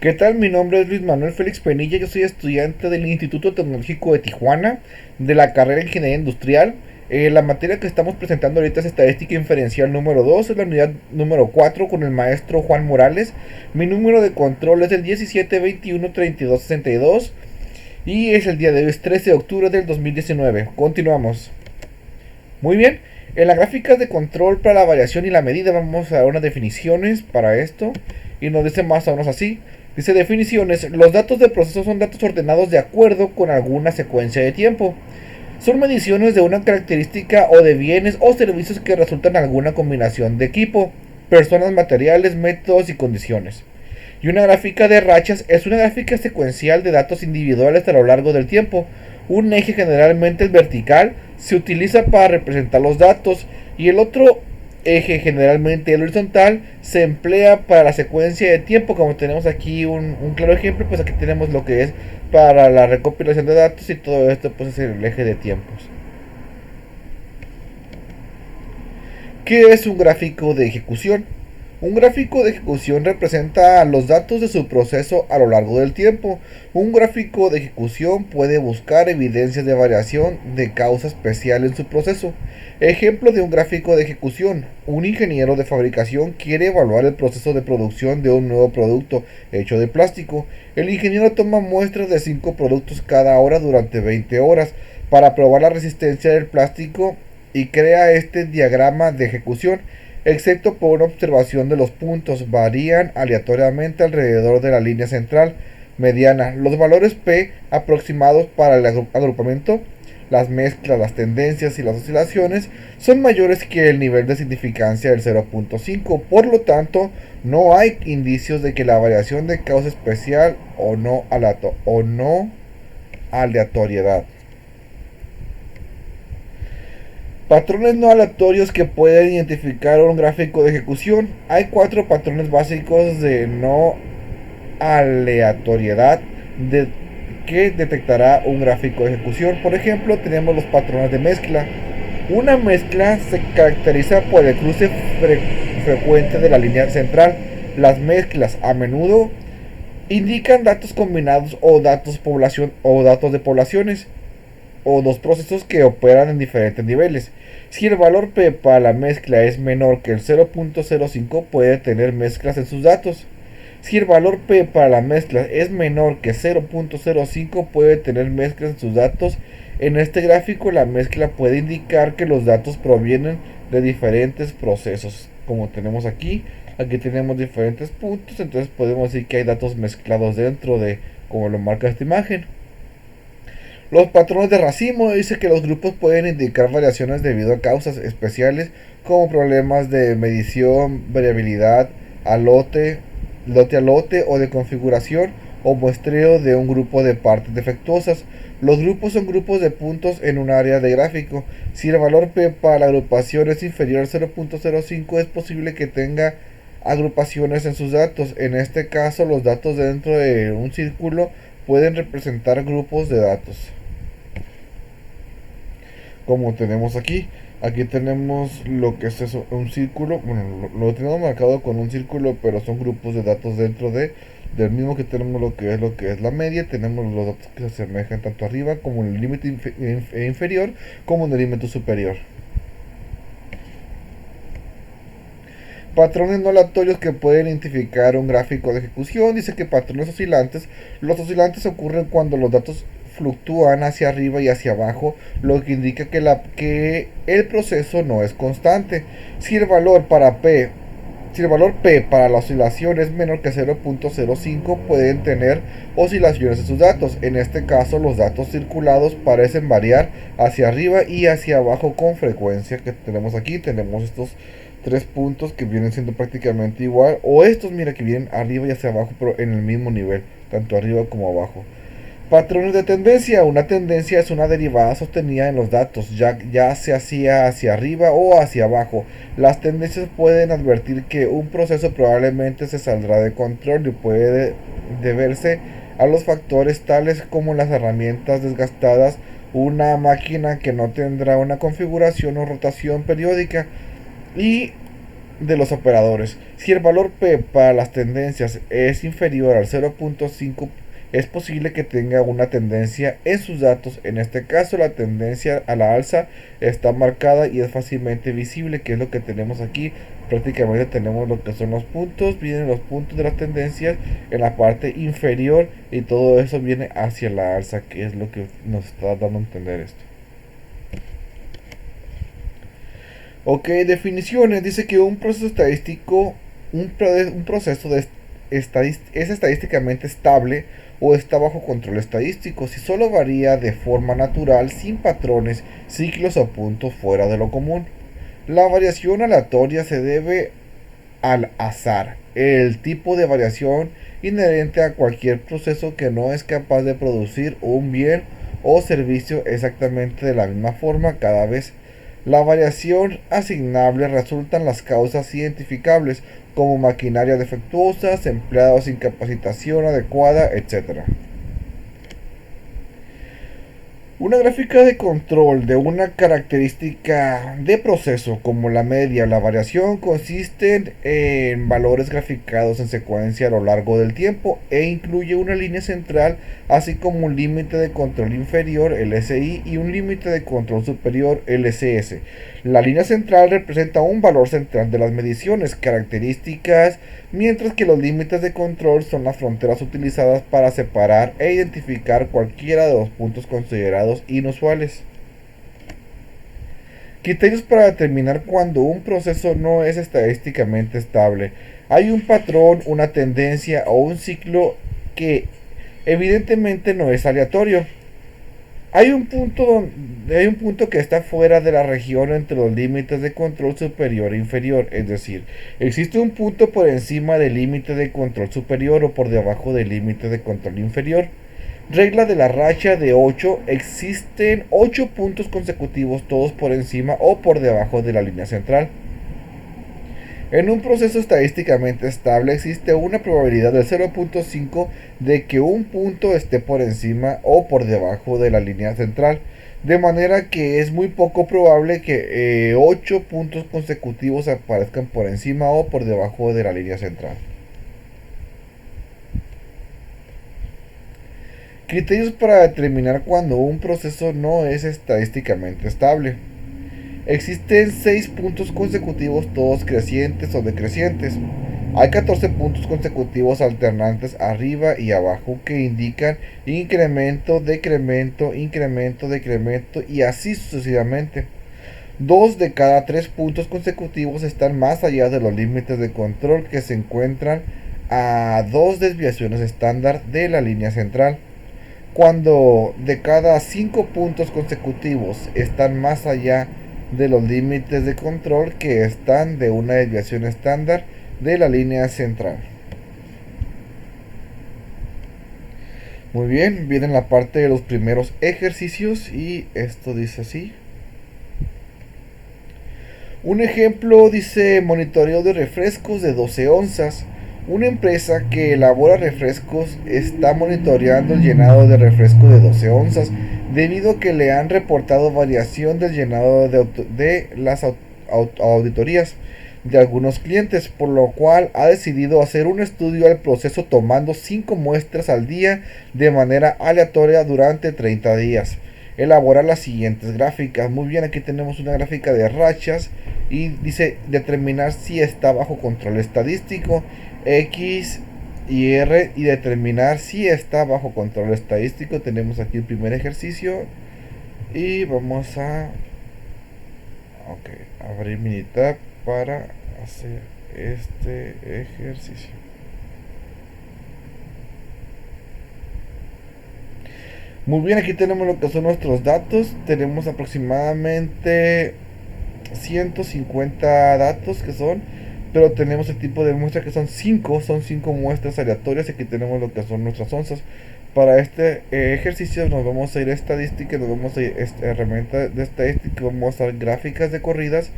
¿Qué tal? Mi nombre es Luis Manuel Félix Penilla, yo soy estudiante del Instituto Tecnológico de Tijuana, de la carrera de Ingeniería Industrial. La materia que estamos presentando ahorita es Estadística Inferencial número 2, es la unidad número 4 con el maestro Juan Morales. Mi número de control es el 17213262 y es el día de hoy, es 13 de octubre del 2019. Continuamos. Muy bien, en las gráficas de control para la variación y la medida vamos a dar unas definiciones para esto y nos dice más o menos así. Dice definiciones: los datos de proceso son datos ordenados de acuerdo con alguna secuencia de tiempo. Son mediciones de una característica o de bienes o servicios que resultan en alguna combinación de equipo, personas, materiales, métodos y condiciones. Y una gráfica de rachas es una gráfica secuencial de datos individuales a lo largo del tiempo. Un eje, generalmente el vertical, se utiliza para representar los datos y el otro eje, generalmente el horizontal, se emplea para la secuencia de tiempo. Como tenemos aquí un claro ejemplo, pues aquí tenemos lo que es para la recopilación de datos y todo esto pues es el eje de tiempos. ¿Qué es un gráfico de ejecución? Un gráfico de ejecución representa los datos de su proceso a lo largo del tiempo. Un gráfico de ejecución puede buscar evidencias de variación de causa especial en su proceso. Ejemplo de un gráfico de ejecución: un ingeniero de fabricación quiere evaluar el proceso de producción de un nuevo producto hecho de plástico. El ingeniero toma muestras de 5 productos cada hora durante 20 horas para probar la resistencia del plástico y crea este diagrama de ejecución. Excepto por una observación de los puntos, varían aleatoriamente alrededor de la línea central mediana. Los valores P aproximados para el agrupamiento, las mezclas, las tendencias y las oscilaciones son mayores que el nivel de significancia del 0.5. Por lo tanto, no hay indicios de que la variación de causa especial o no aleatoriedad. Patrones no aleatorios que pueden identificar un gráfico de ejecución. Hay 4 patrones básicos de no aleatoriedad que detectará un gráfico de ejecución. Por ejemplo, tenemos los patrones de mezcla. Una mezcla se caracteriza por el cruce frecuente de la línea central. Las mezclas a menudo indican datos combinados o datos de poblaciones o dos procesos que operan en diferentes niveles. Si el valor P para la mezcla es menor que el 0.05, puede tener mezclas en sus datos. Si el valor P para la mezcla es menor que 0.05, puede tener mezclas en sus datos. En este gráfico, la mezcla puede indicar que los datos provienen de diferentes procesos. Como tenemos aquí tenemos diferentes puntos, entonces podemos decir que hay datos mezclados dentro de, como lo marca esta imagen. Los patrones de racimo dice que los grupos pueden indicar variaciones debido a causas especiales como problemas de medición, variabilidad, lote a lote o de configuración o muestreo de un grupo de partes defectuosas. Los grupos son grupos de puntos en un área de gráfico. Si el valor P para la agrupación es inferior al 0.05, es posible que tenga agrupaciones en sus datos. En este caso, los datos dentro de un círculo pueden representar grupos de datos, como tenemos aquí. Aquí tenemos lo que es eso, un círculo. Bueno, lo tenemos marcado con un círculo, pero son grupos de datos dentro del mismo. Que tenemos lo que es la media. Tenemos los datos que se asemejan tanto arriba como en el límite inferior como en el límite superior. Patrones no aleatorios que pueden identificar un gráfico de ejecución. Dice que patrones oscilantes. Los oscilantes ocurren cuando los datos fluctúan hacia arriba y hacia abajo, lo que indica que el proceso no es constante. Si el valor P para la oscilación es menor que 0.05, pueden tener oscilaciones en sus datos. En este caso, los datos circulados parecen variar hacia arriba y hacia abajo con frecuencia. Que tenemos aquí, tenemos estos 3 puntos que vienen siendo prácticamente igual, o estos, mira, que vienen arriba y hacia abajo, pero en el mismo nivel, tanto arriba como abajo. Patrones de tendencia. Una tendencia es una derivada sostenida en los datos, ya se hacía hacia arriba o hacia abajo. Las tendencias pueden advertir que un proceso probablemente se saldrá de control y puede deberse a los factores tales como las herramientas desgastadas, una máquina que no tendrá una configuración o rotación periódica y de los operadores. Si el valor P para las tendencias es inferior al 0.5, es posible que tenga una tendencia en sus datos. En este caso, la tendencia a la alza está marcada y es fácilmente visible, que es lo que tenemos aquí. Prácticamente tenemos lo que son los puntos, vienen los puntos de las tendencias en la parte inferior y todo eso viene hacia la alza, que es lo que nos está dando a entender esto. Ok, definiciones. Dice que un proceso estadístico, un proceso es estadísticamente estable o está bajo control estadístico si solo varía de forma natural, sin patrones, ciclos o puntos fuera de lo común. La variación aleatoria se debe al azar, el tipo de variación inherente a cualquier proceso que no es capaz de producir un bien o servicio exactamente de la misma forma cada vez. La variación asignable resultan las causas identificables como maquinaria defectuosa, empleados sin capacitación adecuada, etc. Una gráfica de control de una característica de proceso como la media o la variación consiste en valores graficados en secuencia a lo largo del tiempo e incluye una línea central así como un límite de control inferior LSI y un límite de control superior LCS. La línea central representa un valor central de las mediciones, características, mientras que los límites de control son las fronteras utilizadas para separar e identificar cualquiera de los puntos considerados inusuales. Criterios para determinar cuando un proceso no es estadísticamente estable. Hay un patrón, una tendencia o un ciclo que evidentemente no es aleatorio. Hay un punto que está fuera de la región entre los límites de control superior e inferior, es decir, existe un punto por encima del límite de control superior o por debajo del límite de control inferior. Regla de la racha de 8, existen 8 puntos consecutivos todos por encima o por debajo de la línea central. En un proceso estadísticamente estable existe una probabilidad del 0.5 de que un punto esté por encima o por debajo de la línea central, de manera que es muy poco probable que 8 puntos consecutivos aparezcan por encima o por debajo de la línea central. Criterios para determinar cuando un proceso no es estadísticamente estable. Existen 6 puntos consecutivos todos crecientes o decrecientes. Hay 14 puntos consecutivos alternantes arriba y abajo que indican incremento, decremento, incremento, decremento y así sucesivamente. 2 de cada 3 puntos consecutivos están más allá de los límites de control que se encuentran a 2 desviaciones estándar de la línea central. Cuando de cada 5 puntos consecutivos están más allá de los límites de control que están de una desviación estándar de la línea central. Muy bien, viene la parte de los primeros ejercicios y esto dice así. Un ejemplo dice monitoreo de refrescos de 12 onzas. Una empresa que elabora refrescos está monitoreando el llenado de refresco de 12 onzas debido a que le han reportado variación del llenado de las auditorías de algunos clientes, por lo cual ha decidido hacer un estudio del proceso tomando 5 muestras al día de manera aleatoria durante 30 días. Elabora las siguientes gráficas. Muy bien, aquí tenemos una gráfica de rachas y dice determinar si está bajo control estadístico, X y R, y determinar si está bajo control estadístico. Tenemos aquí el primer ejercicio y vamos a abrir Minitab para hacer este ejercicio. Muy bien, aquí tenemos lo que son nuestros datos. Tenemos aproximadamente 150 datos que son, pero tenemos el tipo de muestra que son 5 muestras aleatorias. Y aquí tenemos lo que son nuestras onzas. Para este ejercicio nos vamos a ir a estadística, nos vamos a ir a esta herramienta de estadística, vamos a ver gráficas de corridas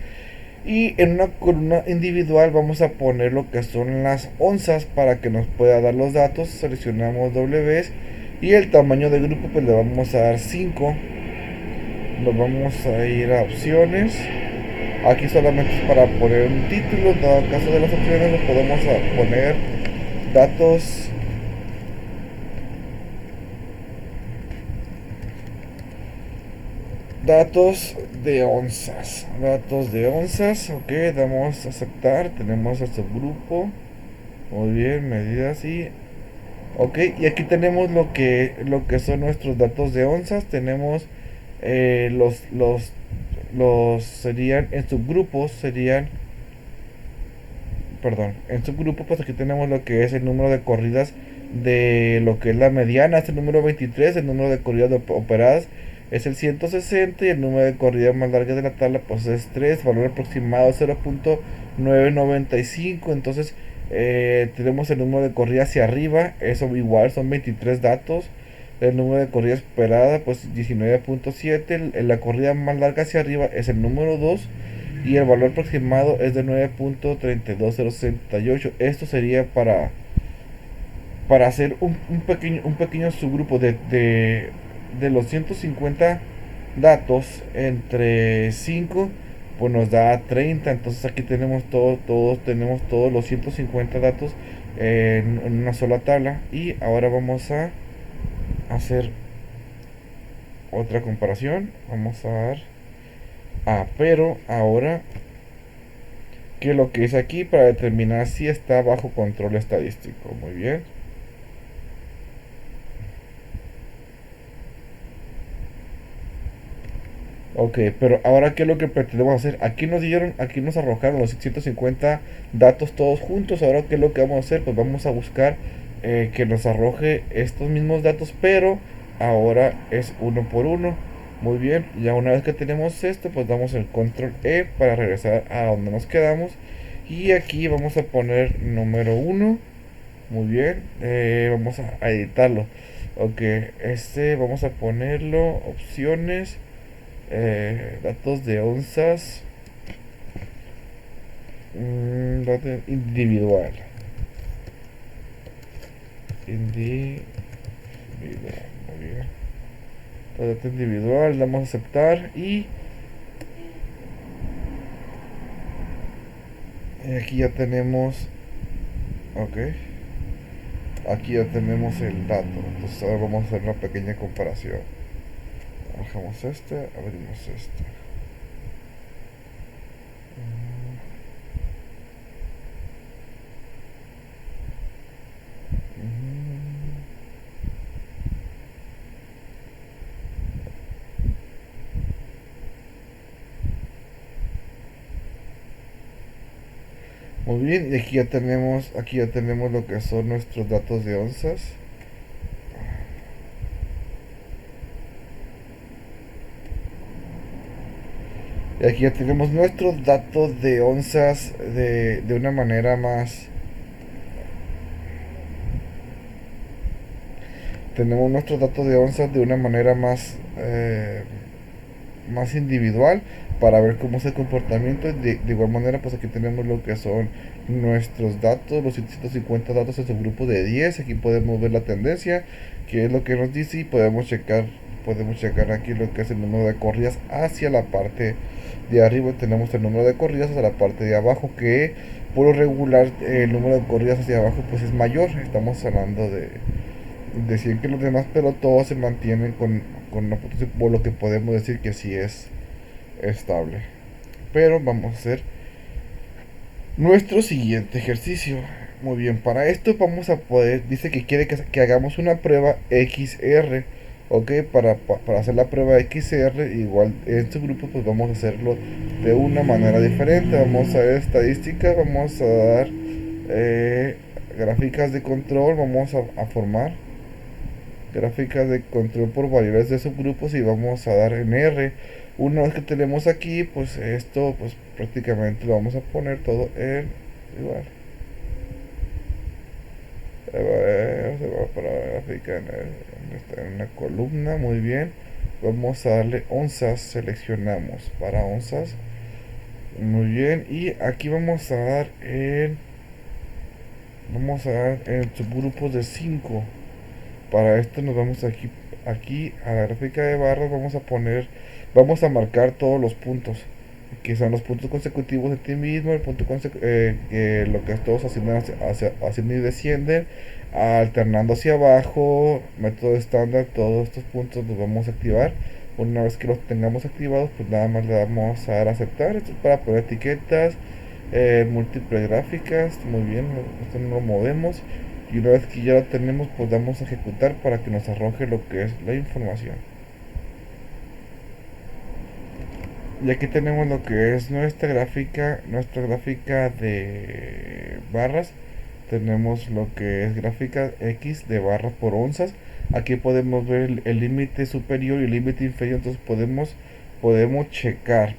y en una columna individual vamos a poner lo que son las onzas para que nos pueda dar los datos. Seleccionamos W y el tamaño de grupo pues le vamos a dar 5. Nos vamos a ir a opciones Aquí solamente es para poner un título. En dado caso de las opciones, lo podemos poner datos. Datos de onzas. Datos de onzas. Ok, damos a aceptar. Tenemos el subgrupo. Muy bien, medidas y... Ok, y aquí tenemos lo que son nuestros datos de onzas. Tenemos los serían en subgrupos, serían, perdón, en subgrupo pues aquí tenemos lo que es el número de corridas de lo que es la mediana, es el número 23, el número de corridas operadas es el 160 y el número de corridas más largas de la tabla pues es 3, valor aproximado 0.995. Entonces tenemos el número de corridas hacia arriba, eso igual son 23 datos. El número de corridas esperada pues 19.7. La corrida más larga hacia arriba es el número 2 y el valor aproximado es de 9.32068. Esto sería para hacer un pequeño subgrupo de los 150 datos entre 5, pues nos da 30. Entonces aquí tenemos tenemos todos los 150 datos en una sola tabla. Y ahora vamos a hacer otra comparación. Vamos a dar pero ahora que lo que es aquí para determinar si está bajo control estadístico. Muy bien. Ok, pero ahora qué es lo que pretendemos hacer. Aquí nos arrojaron los 150 datos todos juntos. Ahora qué es lo que vamos a hacer, pues vamos a buscar que nos arroje estos mismos datos, pero ahora es uno por uno. Muy bien, ya una vez que tenemos esto, pues damos el control E para regresar a donde nos quedamos. Y aquí vamos a poner número uno. Muy bien, vamos a editarlo. Ok, vamos a ponerlo opciones. Datos de onzas. Dato individual. Individual. Muy bien. Dato individual. Damos a aceptar. Y aquí ya tenemos. Ok. Aquí ya tenemos el dato. Entonces ahora vamos a hacer una pequeña comparación. Bajamos abrimos este. Muy bien, y aquí ya tenemos lo que son nuestros datos de onzas. Y aquí ya tenemos nuestros datos de onzas de una manera más. Tenemos nuestros datos de onzas de una manera más individual para ver cómo es el comportamiento. De igual manera, pues aquí tenemos lo que son nuestros datos, los 150 datos en su grupo de 10. Aquí podemos ver la tendencia, que es lo que nos dice, y podemos checar aquí lo que es el número de corridas hacia la parte de arriba. Tenemos el número de corridas hacia la parte de abajo, que por lo regular el número de corridas hacia abajo pues es mayor. Estamos hablando de 100 que los demás, pero todos se mantienen con una potencia, por lo que podemos decir que sí es estable. Pero vamos a hacer nuestro siguiente ejercicio. Muy bien, para esto vamos a poder, dice que quiere que hagamos una prueba XR. Ok, para hacer la prueba XR, igual en este grupo, pues vamos a hacerlo de una manera diferente. Vamos a ver estadísticas, vamos a dar gráficas de control, vamos a formar gráficas de control por variables de subgrupos y vamos a dar en R. Una vez que tenemos aquí, pues esto pues prácticamente lo vamos a poner todo en igual. Se va para la gráfica en una columna. Muy bien, vamos a darle onzas, seleccionamos para onzas. Muy bien, y aquí vamos a dar en subgrupos de 5. Para esto nos vamos aquí a la gráfica de barras, vamos a marcar todos los puntos. que son los puntos consecutivos de ti mismo, el punto lo que todos ascienden, ascienden y descienden, alternando hacia abajo, método estándar, todos estos puntos los vamos a activar. Una vez que los tengamos activados, pues nada más le damos a dar a aceptar. Esto es para poner etiquetas, múltiples gráficas, muy bien, esto no lo movemos. Y una vez que ya lo tenemos, pues damos a ejecutar para que nos arroje lo que es la información. Y aquí tenemos lo que es nuestra gráfica de barras. Tenemos lo que es gráfica X de barras por onzas. Aquí podemos ver el límite superior y el límite inferior. Entonces podemos checar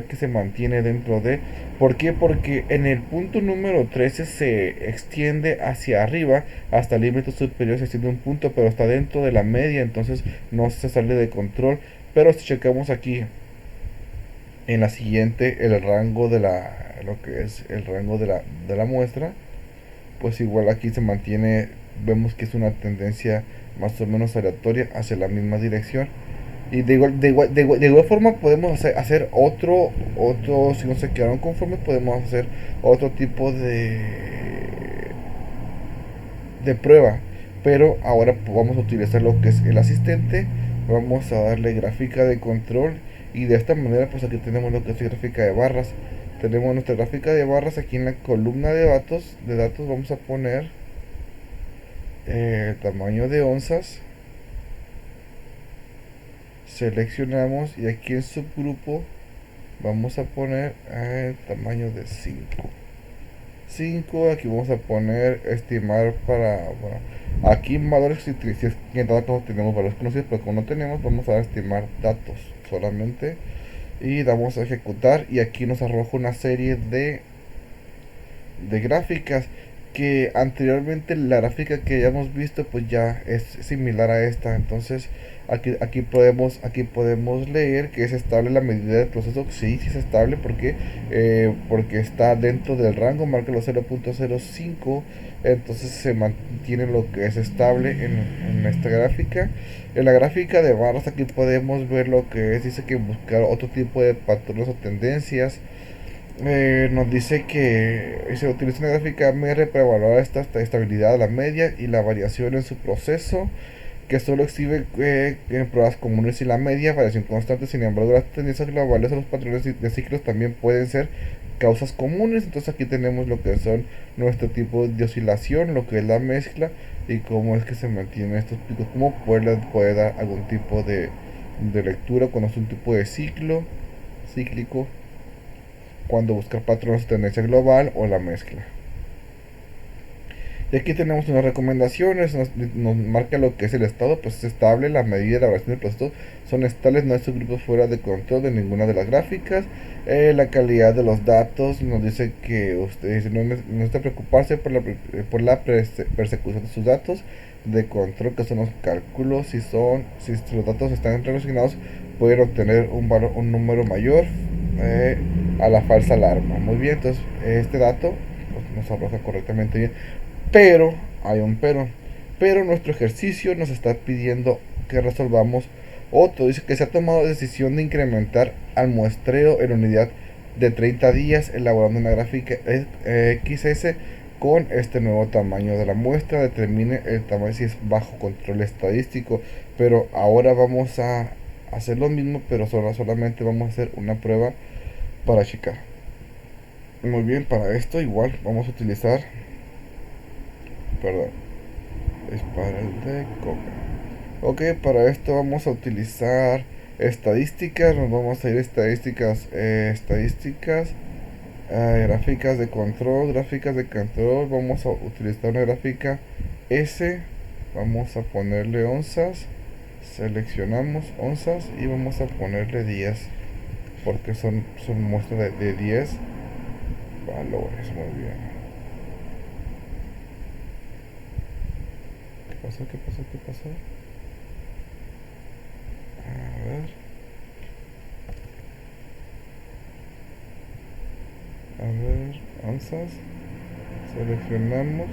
que se mantiene dentro de. ¿Por qué? Porque en el punto número 13 se extiende hacia arriba hasta el límite superior, se extiende un punto, pero está dentro de la media, entonces no se sale de control. Pero si checamos aquí en la siguiente el rango de lo que es el rango de la muestra, pues igual aquí se mantiene, vemos que es una tendencia más o menos aleatoria hacia la misma dirección. Y de igual forma podemos hacer otro, si no se quedaron conformes, podemos hacer otro tipo de prueba. Pero ahora vamos a utilizar lo que es el asistente, vamos a darle gráfica de control y de esta manera pues aquí tenemos lo que es gráfica de barras. Tenemos nuestra gráfica de barras aquí en la columna de datos vamos a poner tamaño de onzas, seleccionamos y aquí en subgrupo vamos a poner tamaño de 5. Aquí vamos a poner estimar para, bueno, aquí valores, si en datos tenemos valores conocidos, pero como no tenemos, vamos a estimar datos solamente y damos a ejecutar y aquí nos arroja una serie de gráficas que anteriormente la gráfica que ya hemos visto pues ya es similar a esta. Entonces aquí podemos leer que es estable la medida del proceso. Sí, sí es estable porque porque está dentro del rango, marca los 0.05, entonces se mantiene lo que es estable en esta gráfica. En la gráfica de barras aquí podemos ver lo que es, dice que buscar otro tipo de patrones o tendencias. Nos dice que se utiliza una gráfica MR para evaluar esta estabilidad de la media y la variación en su proceso, que solo exhibe en pruebas comunes y la media, variación constante. Sin embargo, las tendencias globales o los patrones de ciclos también pueden ser causas comunes. Entonces aquí tenemos lo que son nuestro tipo de oscilación, lo que es la mezcla y cómo es que se mantienen estos picos, cómo puede dar algún tipo de lectura cuando es un tipo de cíclico, cuando buscar patrones de tendencia global o la mezcla. Y aquí tenemos unas recomendaciones, nos marca lo que es el estado, pues es estable, la medida de la variación del proceso son estables, no hay subgrupos fuera de control de ninguna de las gráficas. La calidad de los datos nos dice que usted no necesita preocuparse por la persecución de sus datos de control, que son los cálculos. Si los datos están relacionados, pueden obtener un número mayor a la falsa alarma. Muy bien, entonces este dato pues, nos arroja correctamente bien. Pero, hay un pero nuestro ejercicio nos está pidiendo que resolvamos otro. Dice que se ha tomado decisión de incrementar al muestreo en unidad de 30 días, elaborando una gráfica XS con este nuevo tamaño de la muestra. Determine el tamaño si es bajo control estadístico. Pero ahora vamos a hacer lo mismo, pero solamente vamos a hacer una prueba para checar. Muy bien, para esto igual vamos a utilizar, perdón, es para el de coca. Ok, para esto vamos a utilizar estadísticas, nos vamos a ir a estadísticas, gráficas de control, vamos a utilizar una gráfica S, vamos a ponerle onzas, seleccionamos onzas y vamos a ponerle 10, porque son muestras de 10 valores. Muy bien. ¿Qué pasó? A ver. Onzas. Seleccionamos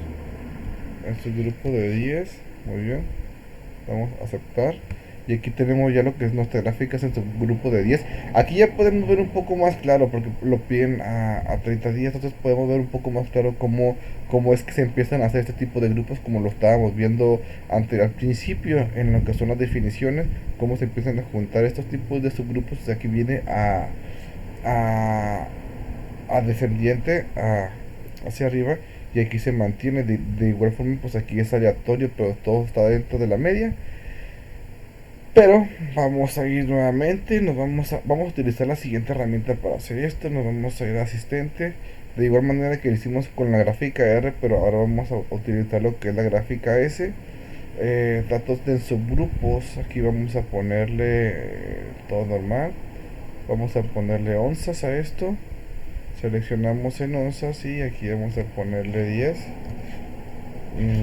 en su grupo de 10. Muy bien. Vamos a aceptar. Y aquí tenemos ya lo que es nuestras gráficas en su grupo de 10. Aquí ya podemos ver un poco más claro, porque lo piden a 30 días, entonces podemos ver un poco más claro cómo es que se empiezan a hacer este tipo de grupos, como lo estábamos viendo al principio, en lo que son las definiciones, cómo se empiezan a juntar estos tipos de subgrupos. O sea, aquí viene a, a descendiente, hacia arriba, y aquí se mantiene de igual forma. Pues aquí es aleatorio, pero todo está dentro de la media. Pero vamos a ir nuevamente, vamos a utilizar la siguiente herramienta para hacer esto. Nos vamos a ir a asistente, de igual manera que lo hicimos con la gráfica R, pero ahora vamos a utilizar lo que es la gráfica S. Datos de subgrupos, aquí vamos a ponerle todo normal. Vamos a ponerle onzas a esto. Seleccionamos en onzas y aquí vamos a ponerle 10. 10.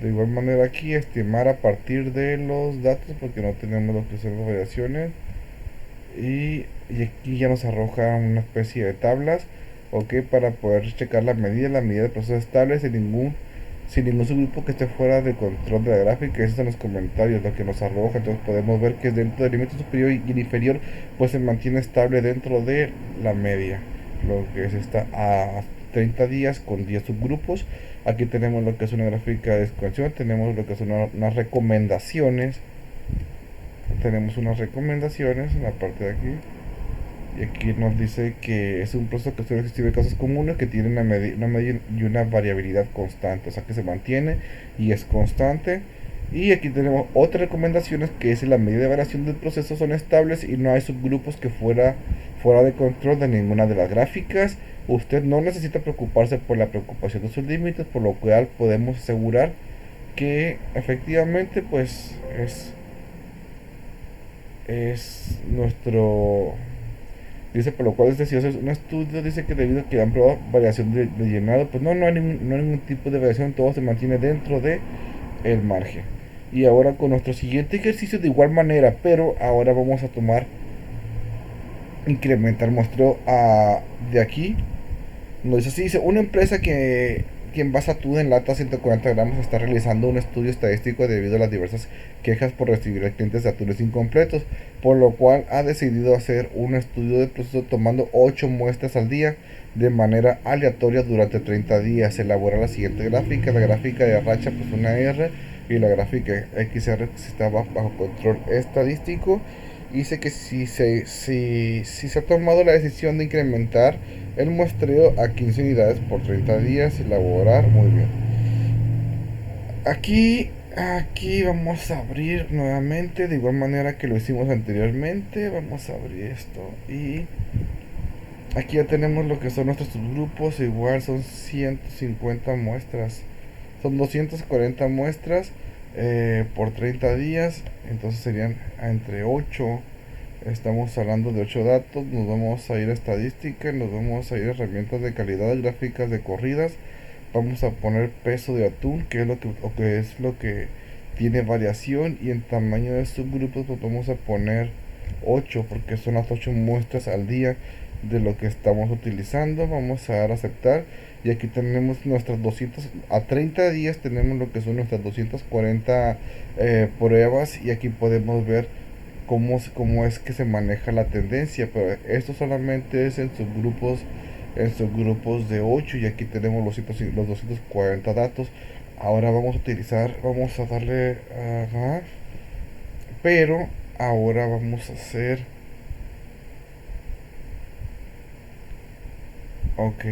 De igual manera aquí estimar a partir de los datos, porque no tenemos lo que son las variaciones. Y aquí ya nos arroja una especie de tablas, ok, para poder checar la medida de procesos estables sin ningún subgrupo que esté fuera de control de la gráfica. Eso es en los comentarios lo que nos arroja. Entonces podemos ver que dentro del límite superior y el inferior pues se mantiene estable dentro de la media, lo que es esta a 30 días con 10 subgrupos. Aquí tenemos lo que es una gráfica de desconexión, tenemos lo que son unas recomendaciones. Tenemos unas recomendaciones en la parte de aquí. Y aquí nos dice que es un proceso que suele existir de casos comunes que tiene una medida y una variabilidad constante, o sea que se mantiene y es constante. Y aquí tenemos otras recomendaciones, que es la medida de variación del proceso son estables y no hay subgrupos que fuera de control de ninguna de las gráficas. Usted no necesita preocuparse por la preocupación de sus límites, por lo cual podemos asegurar que efectivamente pues es nuestro. Dice, por lo cual es decir, un estudio dice que debido a que han probado variación de llenado, pues no hay ningún tipo de variación, todo se mantiene dentro de el margen. Y ahora con nuestro siguiente ejercicio de igual manera, pero ahora vamos a tomar, incrementar muestreo de aquí. Nos dice así, dice, una empresa que envasa atún en lata 140 gramos está realizando un estudio estadístico debido a las diversas quejas por recibir a clientes de atunes incompletos, por lo cual ha decidido hacer un estudio de proceso tomando 8 muestras al día de manera aleatoria durante 30 días. Se elabora la siguiente gráfica, la gráfica de racha pues una R, y la gráfica XR pues está bajo control estadístico. Dice que si se ha tomado la decisión de incrementar el muestreo a 15 unidades por 30 días, elaborar, muy bien. Aquí vamos a abrir nuevamente, de igual manera que lo hicimos anteriormente. Vamos a abrir esto y aquí ya tenemos lo que son nuestros subgrupos. Igual son 150 muestras, son 240 muestras por 30 días. Entonces serían entre 8. Estamos hablando de 8 datos. Nos vamos a ir a estadística, nos vamos a ir a herramientas de calidad, gráficas de corridas. Vamos a poner peso de atún, que es lo que tiene variación, y en tamaño de subgrupos pues vamos a poner 8, porque son las 8 muestras al día de lo que estamos utilizando. Vamos a dar a aceptar, y aquí tenemos nuestras 200 a 30 días, tenemos lo que son nuestras 240 pruebas, y aquí podemos ver cómo es que se maneja la tendencia. Pero esto solamente es en subgrupos de 8, y aquí tenemos los 240 datos. Ahora vamos a darle ajá, pero ahora vamos a hacer, ok,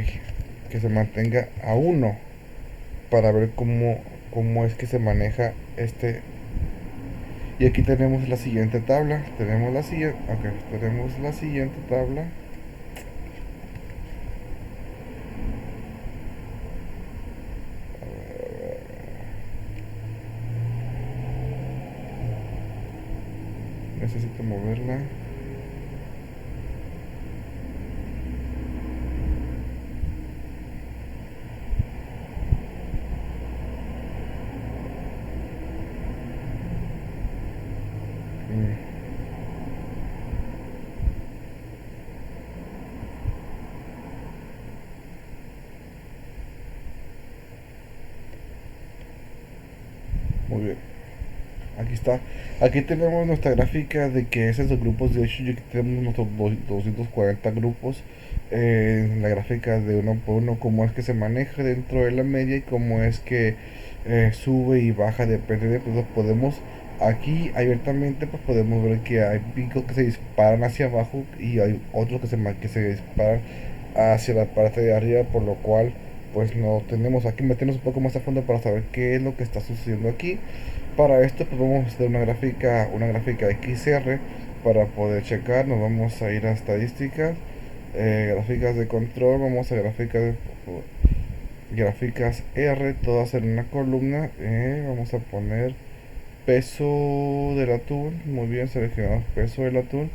que se mantenga a 1 para ver cómo es que se maneja este. Y aquí tenemos la siguiente tabla, tenemos la siguiente tabla. Necesito moverla. Muy bien. Aquí está. Aquí tenemos nuestra gráfica de que es esos grupos. De hecho, aquí tenemos nuestros 240 grupos. La gráfica de uno por uno, cómo es que se maneja dentro de la media y cómo es que sube y baja, depende de, pues podemos aquí abiertamente pues podemos ver que hay picos que se disparan hacia abajo y hay otros que se disparan hacia la parte de arriba, por lo cual pues no tenemos aquí meternos un poco más a fondo para saber qué es lo que está sucediendo aquí. Para esto pues vamos a hacer una gráfica XR para poder checar. Nos vamos a ir a estadísticas, gráficas de control, vamos a gráficas R, todas en una columna. Vamos a poner peso del atún, muy bien, seleccionamos peso del atún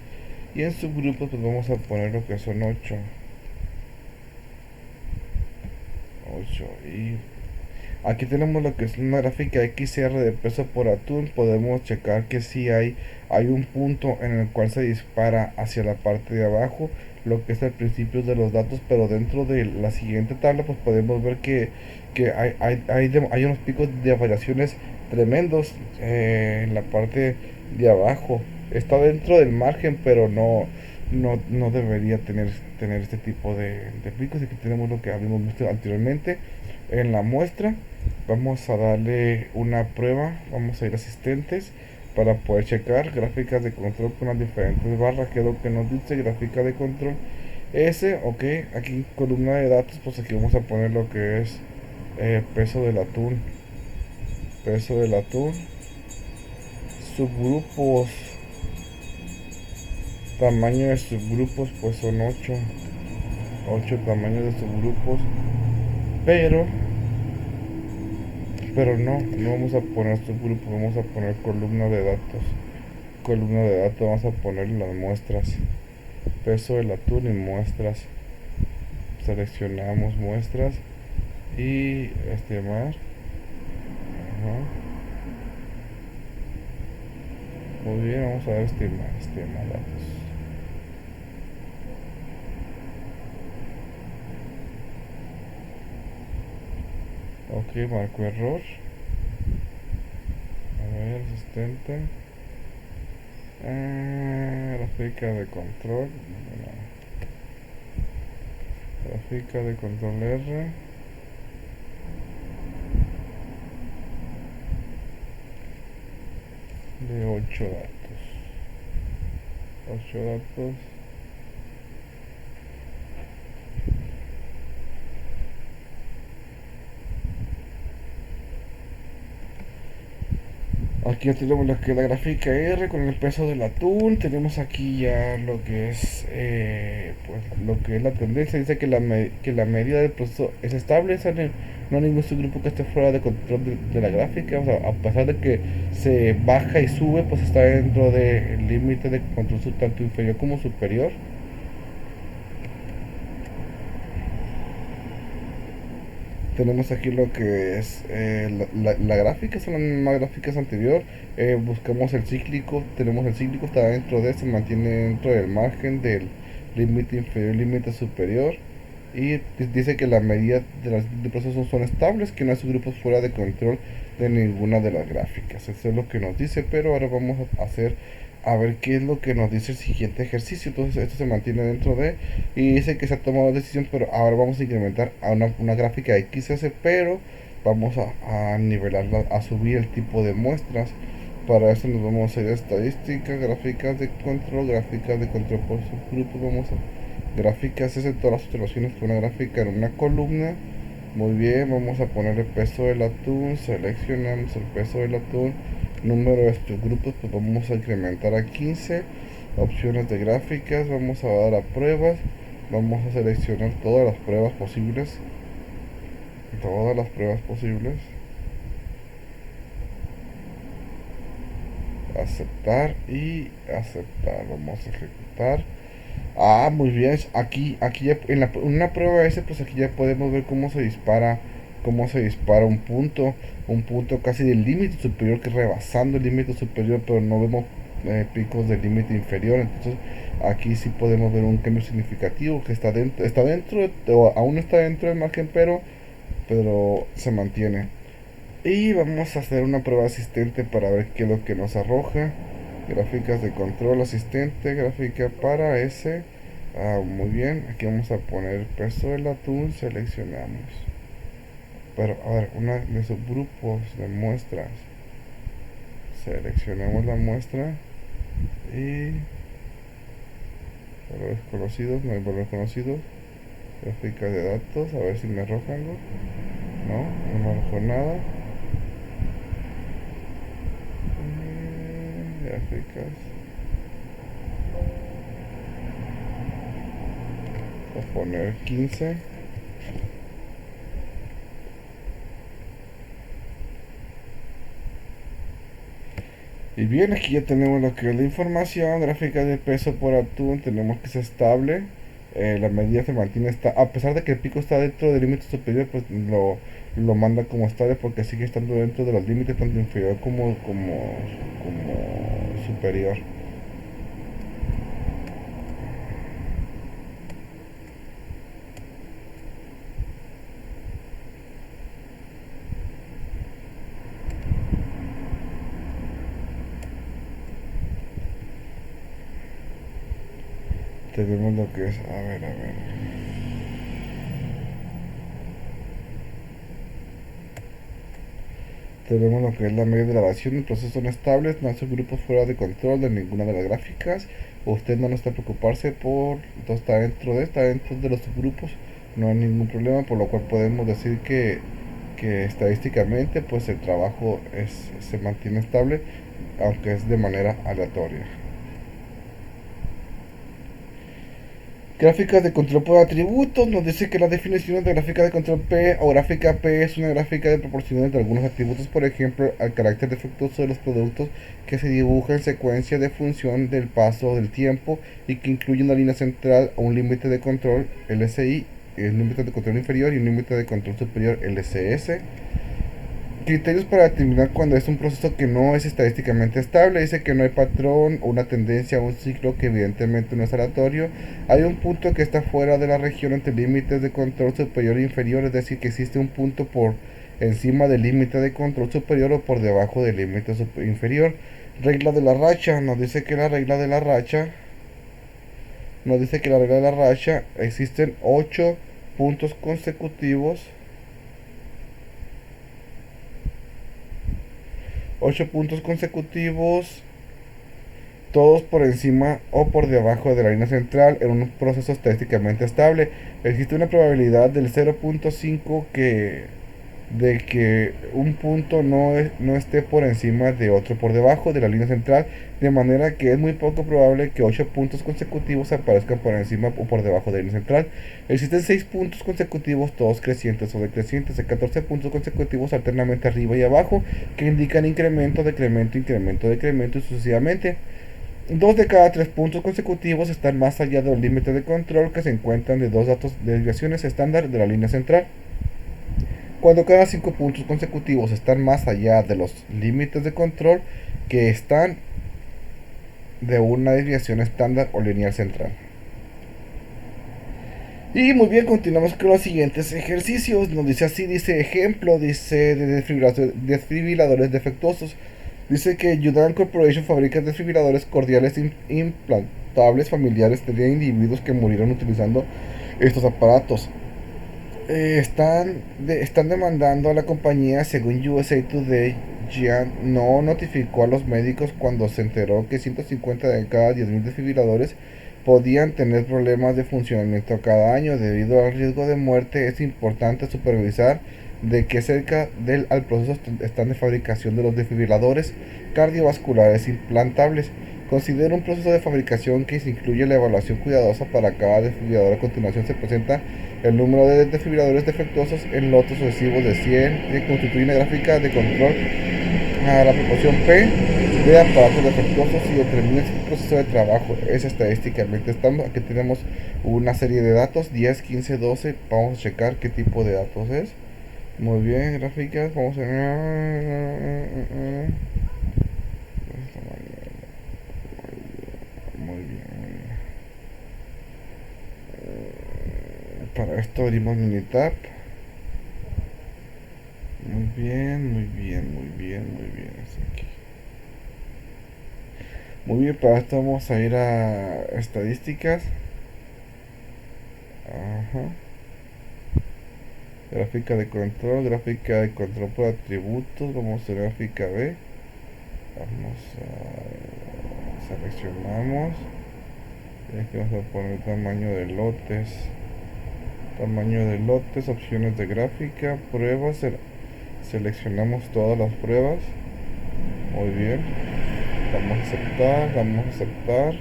y en subgrupos pues vamos a poner lo que son 8 y aquí tenemos lo que es una gráfica XR de peso por atún. Podemos checar que si hay un punto en el cual se dispara hacia la parte de abajo, lo que es el principio de los datos, pero dentro de la siguiente tabla pues podemos ver que hay unos picos de variaciones tremendos en la parte de abajo. Está dentro del margen, pero no debería tener este tipo de picos. Aquí tenemos lo que habíamos visto anteriormente en la muestra. Vamos a darle una prueba, vamos a ir a asistentes para poder checar gráficas de control con las diferentes barras, que es lo que nos dice gráfica de control S. Ok, aquí columna de datos, pues aquí vamos a poner lo que es peso del atún, subgrupos, tamaño de subgrupos, pues son 8 tamaños de subgrupos, pero no vamos a poner subgrupo, vamos a poner columna de datos. Columna de datos, vamos a poner las muestras. Peso del atún y muestras. Seleccionamos muestras y estimar. Ajá. Muy bien, vamos a ver estimar datos. Ok, marco error. A ver, asistente. Gráfica de control. Bueno, gráfica de control R. De 8 datos. 8 datos. Aquí ya tenemos lo que es la gráfica R con el peso del atún. Tenemos aquí ya lo que es pues lo que es la tendencia. Dice que que la medida del proceso es estable. No hay ningún subgrupo que esté fuera de control de la gráfica. O sea, a pesar de que se baja y sube, pues está dentro del límite de control tanto inferior como superior. Tenemos aquí lo que es la gráfica, son las mismas gráficas anterior. Buscamos el cíclico, tenemos el cíclico, está dentro se mantiene dentro del margen del límite inferior y límite superior. Y dice que la medida de procesos son estables, que no hay subgrupos fuera de control de ninguna de las gráficas. Eso es lo que nos dice, pero ahora vamos a hacer a ver qué es lo que nos dice el siguiente ejercicio. Entonces esto se mantiene dentro y dice que se ha tomado decisión, pero ahora vamos a incrementar a una gráfica XS, pero vamos a nivelarla, a subir el tipo de muestras. Para eso nos vamos a ir a estadísticas, gráficas de control por subgrupos. Vamos a gráficas, es en todas las observaciones con una gráfica en una columna. Muy bien, vamos a poner el peso del atún, seleccionamos el peso del atún, número de estos grupos, pues vamos a incrementar a 15, opciones de gráficas, vamos a dar a pruebas, vamos a seleccionar todas las pruebas posibles, aceptar y aceptar, vamos a ejecutar. Muy bien. Aquí ya en una prueba S, pues aquí ya podemos ver cómo se dispara un punto casi del límite superior, que rebasando el límite superior, pero no vemos picos del límite inferior. Entonces aquí sí podemos ver un cambio significativo que aún no está dentro del margen, pero se mantiene. Y vamos a hacer una prueba asistente para ver qué es lo que nos arroja. Gráficas de control asistente, gráfica para ese. Muy bien, aquí vamos a poner peso del atún, seleccionamos. Pero, a ver, una de subgrupos de muestras. Seleccionamos la muestra y valores conocidos, no hay valores conocidos. Gráfica de datos, a ver si me arroja algo. No, no me arrojó nada. Gráficas. Voy a poner 15. Y bien, aquí ya tenemos lo que es la información, gráfica de peso por atún, tenemos que es estable, la medida se mantiene, a pesar de que el pico está dentro del límite superior, pues lo manda como estable porque sigue estando dentro de los límites tanto inferior como superior. Tenemos lo que es, a ver. Tenemos lo que es la media de grabación, los procesos son estables, no hay subgrupos fuera de control de ninguna de las gráficas. Usted no necesita preocuparse por, todo está dentro de los subgrupos, no hay ningún problema, por lo cual podemos decir que estadísticamente pues el trabajo se mantiene estable, aunque es de manera aleatoria. Gráficas de control por atributos. Nos dice que la definición de gráfica de control P o gráfica P es una gráfica de proporciones de algunos atributos, por ejemplo, al carácter defectuoso de los productos que se dibuja en secuencia de función del paso del tiempo y que incluye una línea central o un límite de control LSI, un límite de control inferior y un límite de control superior LCS. Criterios para determinar cuando es un proceso que no es estadísticamente estable. Dice que no hay patrón o una tendencia a un ciclo que evidentemente no es aleatorio. Hay un punto que está fuera de la región entre límites de control superior e inferior, es decir, que existe un punto por encima del límite de control superior o por debajo del límite inferior. Regla de la racha. Nos dice que la regla de la racha existen 8 puntos consecutivos 8 puntos consecutivos, todos por encima o por debajo de la línea central en un proceso estadísticamente estable. Existe una probabilidad del 0.5 de que un punto no esté por encima de otro por debajo de la línea central, de manera que es muy poco probable que 8 puntos consecutivos aparezcan por encima o por debajo de la línea central. Existen 6 puntos consecutivos, todos crecientes o decrecientes, y 14 puntos consecutivos alternamente arriba y abajo, que indican incremento, decremento, incremento, decremento y sucesivamente. Dos de cada tres puntos consecutivos están más allá del límite de control, que se encuentran de dos datos de desviaciones estándar de la línea central. Cuando cada 5 puntos consecutivos están más allá de los límites de control, que están de una desviación estándar o lineal central. Y muy bien, continuamos con los siguientes ejercicios. Nos dice así, dice ejemplo, dice de desfibriladores defectuosos. Dice que Yudan Corporation fabrica desfibriladores cordiales implantables familiares de individuos que murieron utilizando estos aparatos. Están demandando a la compañía, según USA Today. Jian no notificó a los médicos cuando se enteró que 150 de cada 10.000 desfibriladores podían tener problemas de funcionamiento cada año. Debido al riesgo de muerte, es importante supervisar de que cerca del al proceso están de fabricación de los desfibriladores cardiovasculares implantables. Considera un proceso de fabricación que se incluye la evaluación cuidadosa para cada desfibrilador. A continuación se presenta el número de desfibriladores defectuosos en lotes sucesivos de 100, que constituye una gráfica de control a la proporción P de aparatos defectuosos y determina si el proceso de trabajo es estadísticamente estable. Aquí tenemos una serie de datos, 10, 15, 12. Vamos a checar qué tipo de datos es. Muy bien, gráficas, vamos a... Muy bien. Para esto abrimos Minitab. Muy bien, muy bien, muy bien, muy bien. Hasta aquí. Muy bien, para esto vamos a ir a estadísticas. Ajá. Gráfica de control por atributos. Vamos a gráfica B. Vamos a seleccionamos. Y aquí vamos a poner tamaño de lotes. Tamaño de lotes, opciones de gráfica, pruebas. Seleccionamos todas las pruebas. Muy bien. Vamos a aceptar, vamos a aceptar.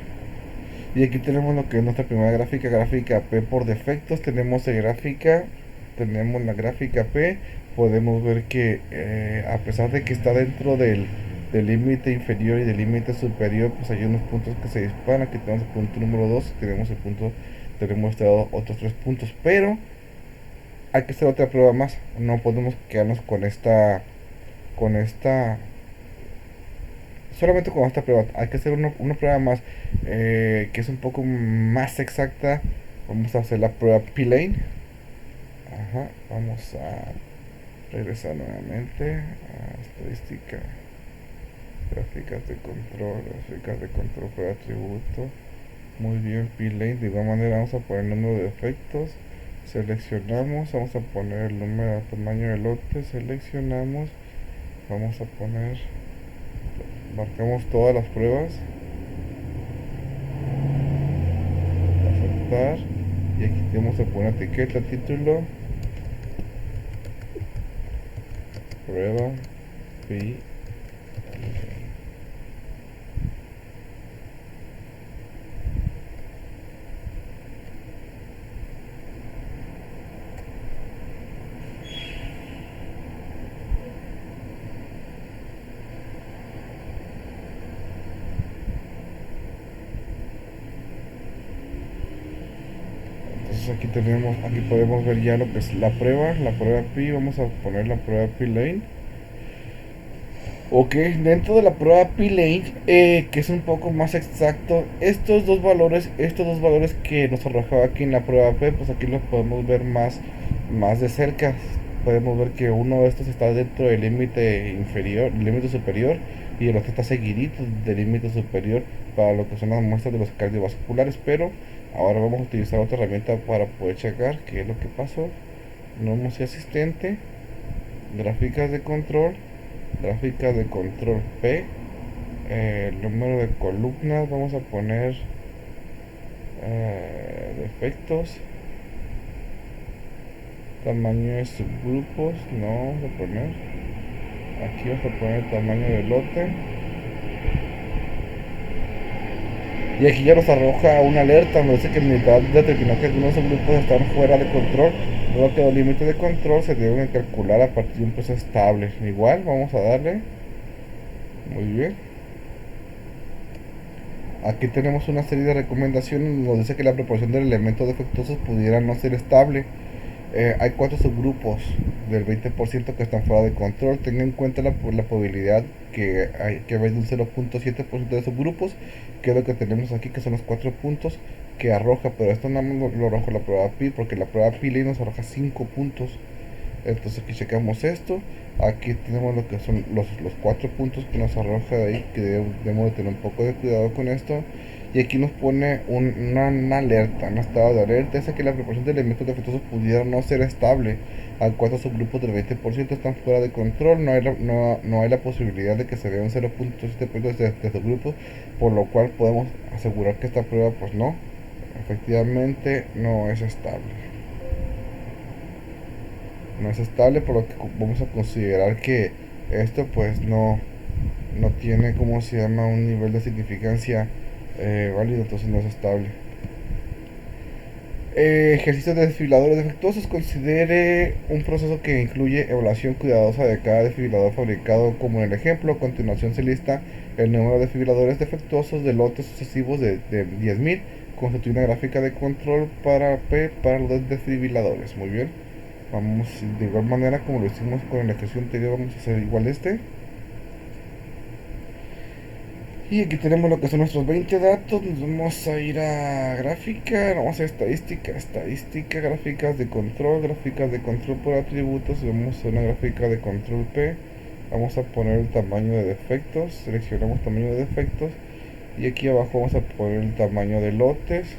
Y aquí tenemos lo que es nuestra primera gráfica, gráfica P por defectos. Tenemos la gráfica P. Podemos ver que a pesar de que está dentro del límite inferior y del límite superior, pues hay unos puntos que se disparan. Aquí tenemos el punto número 2, tenemos otros 3 puntos, pero hay que hacer otra prueba más. No podemos quedarnos con esta solamente con esta prueba. Hay que hacer una prueba más que es un poco más exacta. Vamos a hacer la prueba P-Lane. Ajá, vamos a regresar nuevamente a estadística, gráficas de control por atributo. Muy bien, P-Lane. De igual manera vamos a poner el número de efectos. Seleccionamos, vamos a poner el número de tamaño de lote, seleccionamos, vamos a poner, marcamos todas las pruebas, aceptar, y aquí tenemos que poner etiqueta, título, prueba, pi. Entonces aquí podemos ver ya lo que es la prueba pi. Vamos a poner la prueba pi lane. Ok, dentro de la prueba P-Lane, que es un poco más exacto, estos dos valores que nos arrojaba aquí en la prueba P, pues aquí los podemos ver más de cerca. Podemos ver que uno de estos está dentro del límite inferior, límite superior, y el otro está seguidito del límite superior para lo que son las muestras de los cardiovasculares. Pero ahora vamos a utilizar otra herramienta para poder checar qué es lo que pasó. No vamos a asistente, gráficas de control. Gráfica de control P, el número de columnas, vamos a poner defectos, tamaño de subgrupos, no vamos a poner, aquí vamos a poner tamaño de lote, y aquí ya nos arroja una alerta, nos dice que el unidad determinó que algunos subgrupos están fuera de control, luego que los límites de control se deben calcular a partir de un peso estable. Igual vamos a darle, muy bien. Aquí tenemos una serie de recomendaciones. Nos dice que la proporción de elementos defectuosos pudiera no ser estable. Hay 4 subgrupos del 20% que están fuera de control. Tenga en cuenta la probabilidad que hay de un 0.7% de subgrupos, que es lo que tenemos aquí, que son los 4 puntos que arroja. Pero esto nada más lo arroja la prueba pi, porque la prueba pi nos arroja 5 puntos. Entonces aquí checamos esto. Aquí tenemos lo que son los 4 puntos que nos arroja de ahí, que debemos de tener un poco de cuidado con esto. Y aquí nos pone una alerta, un estado de alerta. Es que la proporción de elementos defectuosos pudiera no ser estable. Al 4 subgrupos del 20% están fuera de control. No hay la posibilidad de que se vea un 0.7% de subgrupos, por lo cual podemos asegurar que esta prueba pues no, efectivamente no es estable. No es estable, por lo que vamos a considerar que esto pues no tiene, como se llama, un nivel de significancia válido, entonces no es estable. Ejercicios de desfibriladores defectuosos. Considere un proceso que incluye evaluación cuidadosa de cada desfibrilador fabricado, como en el ejemplo. A continuación se lista el número de desfibriladores defectuosos de lotes sucesivos de 10.000. Constituye una gráfica de control para los desfibriladores. Muy bien. Vamos, de igual manera como lo hicimos con el ejercicio anterior, vamos a hacer igual este. Y aquí tenemos lo que son nuestros 20 datos. Nos vamos a ir a gráfica, vamos a estadística, estadística, gráficas de control por atributos. Y vamos a una gráfica de control P. Vamos a poner el tamaño de defectos, seleccionamos tamaño de defectos. Y aquí abajo vamos a poner el tamaño de lotes.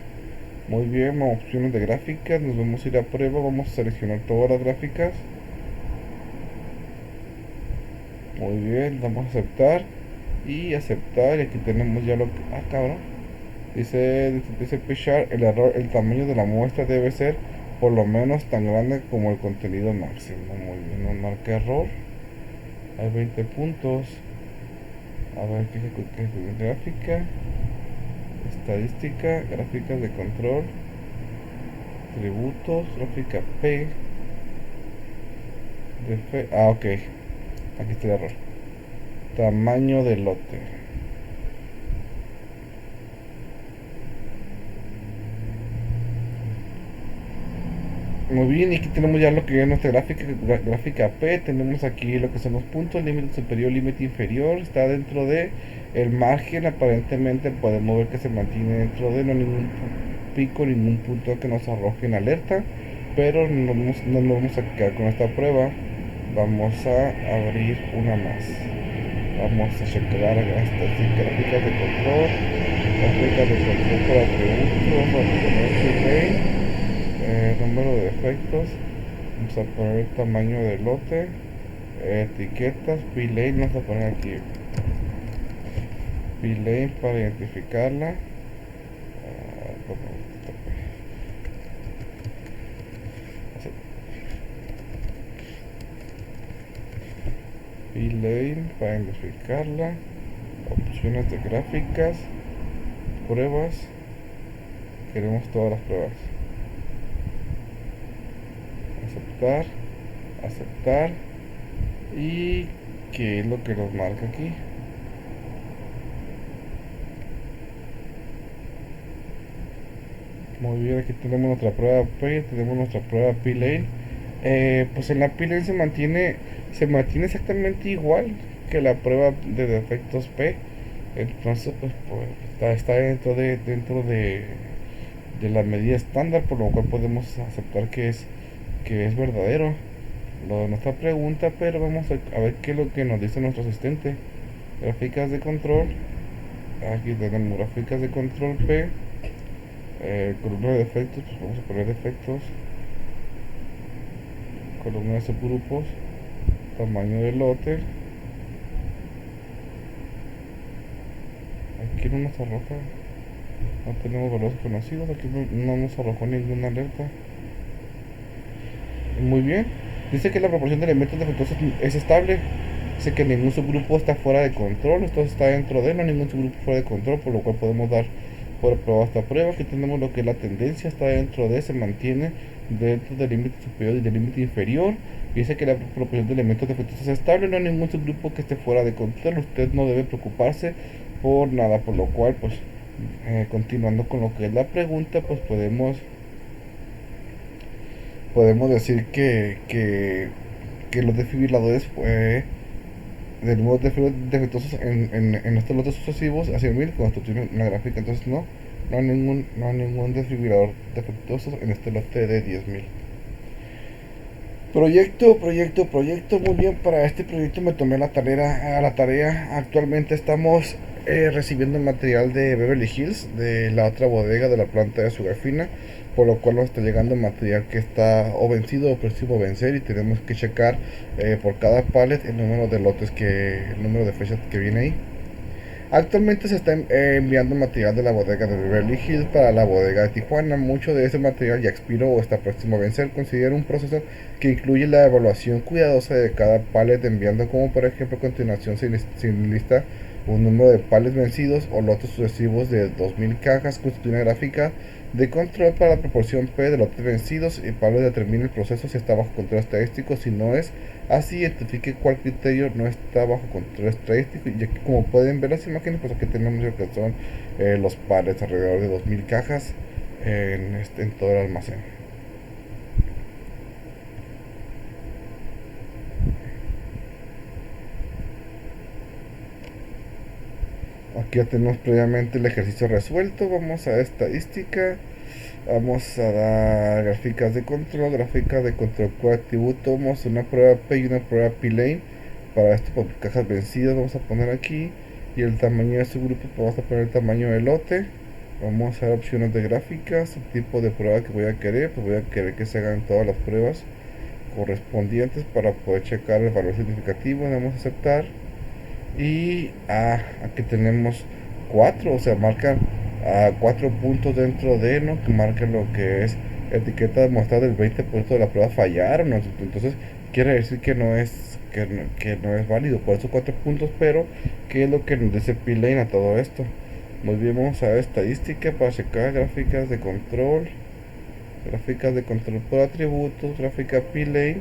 Muy bien, opciones de gráficas, nos vamos a ir a prueba, vamos a seleccionar todas las gráficas. Muy bien, damos a aceptar y aceptar. Y aquí tenemos ya lo que... Ah, cabrón. Dice Pishar, el error, el tamaño de la muestra debe ser por lo menos tan grande como el contenido máximo. Muy bien, nos marca error. Hay 20 puntos. A ver, ¿qué gráfica? Estadística, gráficas de control, tributos, gráfica P. Ok, aquí está el error. Tamaño de lote. Muy bien, y aquí tenemos ya lo que es nuestra gráfica P. Tenemos aquí lo que son los puntos, límite superior, límite inferior. Está dentro de el margen. Aparentemente podemos ver que se mantiene dentro de no ningún pico, ningún punto que nos arroje en alerta. Pero no nos vamos a quedar con esta prueba. Vamos a abrir una más. Vamos a checar estas gráficas de control. Gráficas de control por atributos. Vamos a poner número de defectos, vamos a poner el tamaño del lote, etiquetas, P-Lane, vamos a poner aquí P-Lane para identificarla. P-Lane para identificarla, opciones de gráficas, pruebas, queremos todas las pruebas. Aceptar, aceptar. Y qué es lo que nos marca aquí. Muy bien, aquí tenemos nuestra prueba P, tenemos nuestra prueba P-Lane. Pues en la P-Lane se mantiene exactamente igual que la prueba de defectos P. Entonces pues está dentro de la medida estándar, por lo cual podemos aceptar que es verdadero lo de nuestra pregunta. Pero vamos a ver qué es lo que nos dice nuestro asistente. Gráficas de control. Aquí tenemos gráficas de control P. Columna de defectos, pues vamos a poner defectos. Columna de subgrupos. Tamaño del lote. Aquí no nos arroja. No tenemos valores conocidos. Aquí no nos arrojó ninguna alerta. Muy bien. Dice que la proporción de elementos defectuosos es estable. Dice que ningún subgrupo está fuera de control. Esto está dentro de él. No hay ningún subgrupo fuera de control, por lo cual podemos dar por aprobada esta prueba. Aquí tenemos lo que es la tendencia. Está dentro de, se mantiene dentro del límite superior y del límite inferior. Dice que la proporción de elementos defectuosos es estable. No hay ningún subgrupo que esté fuera de control. Usted no debe preocuparse por nada, por lo cual pues continuando con lo que es la pregunta, pues podemos decir que los desfibriladores de nuevos defectuosos en estos lotes sucesivos hacia el 1000 constituyen una gráfica. Entonces no hay ningún desfibrilador defectuoso en este lote de 10.000. Proyecto. Muy bien, para este proyecto me tomé la tarea. Actualmente estamos recibiendo el material de Beverly Hills, de la otra bodega de la planta de azúcar fina, por lo cual nos está llegando material que está o vencido o próximo a vencer, y tenemos que checar por cada pallet el número de lotes, el número de fechas que viene ahí. Actualmente se está enviando material de la bodega de Beverly Hills para la bodega de Tijuana. Mucho de ese material ya expiró o está próximo a vencer. Considera un proceso que incluye la evaluación cuidadosa de cada pallet, enviando como por ejemplo a continuación se lista un número de pallets vencidos o lotes sucesivos de 2000 cajas. Constituye una gráfica de control para la proporción P de lotes vencidos, y Pablo determina el proceso si está bajo control estadístico. Si no es así, identifique cuál criterio no está bajo control estadístico. Y aquí, como pueden ver las imágenes, pues aquí tenemos lo que son los pallets, alrededor de 2000 cajas en todo el almacén. Aquí ya tenemos previamente el ejercicio resuelto. Vamos a estadística. Vamos a dar gráficas de control por atributo. Vamos a una prueba P y una prueba P-Lane. Para esto, por cajas vencidas, vamos a poner aquí. Y el tamaño de su grupo, pues vamos a poner el tamaño del lote. Vamos a dar opciones de gráficas, el tipo de prueba que voy a querer. Pues voy a querer que se hagan todas las pruebas correspondientes para poder checar el valor significativo. Le damos a aceptar. Y aquí tenemos 4, o sea, marcan 4 puntos dentro de, ¿no? Que marcan lo que es etiqueta de muestra del 20% de la prueba fallaron, ¿no? Entonces quiere decir que que no es válido por esos 4 puntos, pero ¿qué es lo que nos dice P-Lane a todo esto? Muy bien, vamos a ver estadística para checar gráficas de control por atributos, gráfica P-Lane,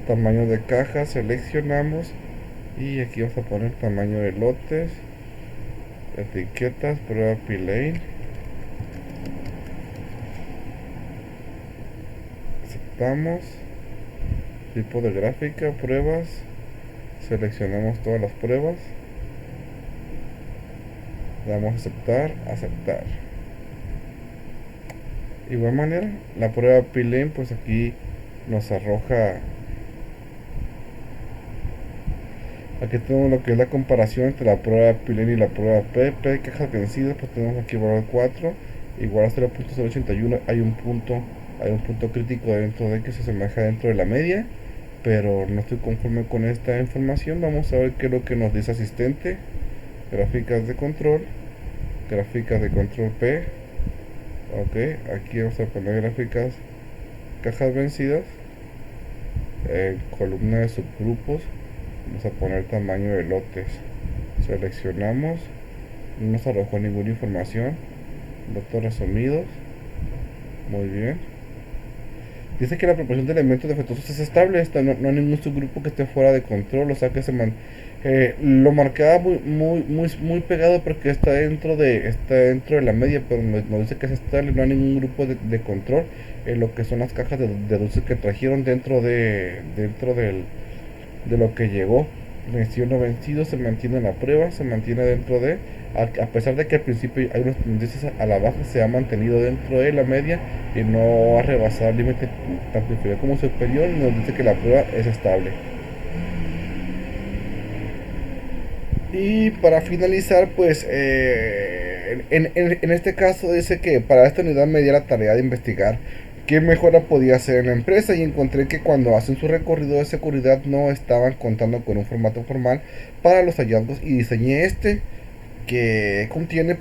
tamaño de caja, seleccionamos y aquí vamos a poner tamaño de lotes, etiquetas, prueba P-Lane, aceptamos, tipo de gráfica, pruebas, seleccionamos todas las pruebas, le damos a aceptar, aceptar. De igual manera, la prueba P-Lane, pues aquí nos arroja. Aquí tenemos lo que es la comparación entre la prueba P-Lane y la prueba P. P de cajas vencidas, pues tenemos aquí valor 4, igual a 0.081. Hay un punto crítico dentro de que se asemeja dentro de la media, pero no estoy conforme con esta información. Vamos a ver qué es lo que nos dice asistente. Gráficas de control P. Ok, aquí vamos a poner gráficas cajas vencidas, columna de subgrupos. Vamos a poner tamaño de lotes, seleccionamos, no nos arrojó ninguna información, datos resumidos, muy bien. Dice que la proporción de elementos defectuosos es estable, no hay ningún subgrupo que esté fuera de control, o sea que lo marcaba muy pegado porque está dentro de la media, pero nos dice que es estable, no hay ningún grupo de control en lo que son las cajas de dulces que trajeron de lo que llegó. Vencido no vencido, se mantiene en la prueba, se mantiene dentro a pesar de que al principio hay unos tendencias a la baja, se ha mantenido dentro de la media y no ha rebasado el límite tanto inferior como superior, y nos dice que la prueba es estable. Y para finalizar, pues en este caso dice que para esta unidad me dio la tarea de investigar qué mejora podía hacer en la empresa, y encontré que cuando hacen su recorrido de seguridad no estaban contando con un formato formal para los hallazgos, y diseñé este que contiene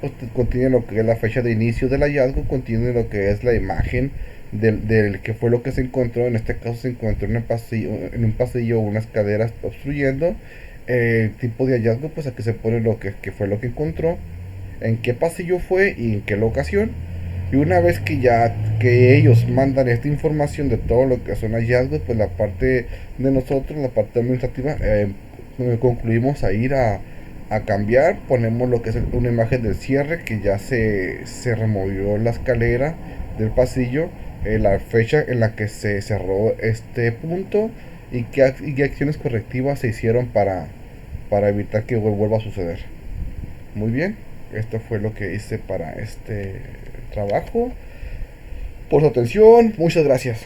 lo que es la fecha de inicio del hallazgo, contiene lo que es la imagen del que fue lo que se encontró. En este caso se encontró en un pasillo unas caderas obstruyendo. El tipo de hallazgo, pues aquí se pone que fue lo que encontró, en qué pasillo fue y en qué locación. Y una vez que ellos mandan esta información de todo lo que son hallazgos, pues la parte de nosotros, la parte administrativa, concluimos a ir a cambiar. Ponemos lo que es una imagen del cierre, que ya se removió la escalera del pasillo, la fecha en la que se cerró este punto, y qué acciones correctivas se hicieron para evitar que vuelva a suceder. Muy bien, esto fue lo que hice para este trabajo. Por su atención, muchas gracias.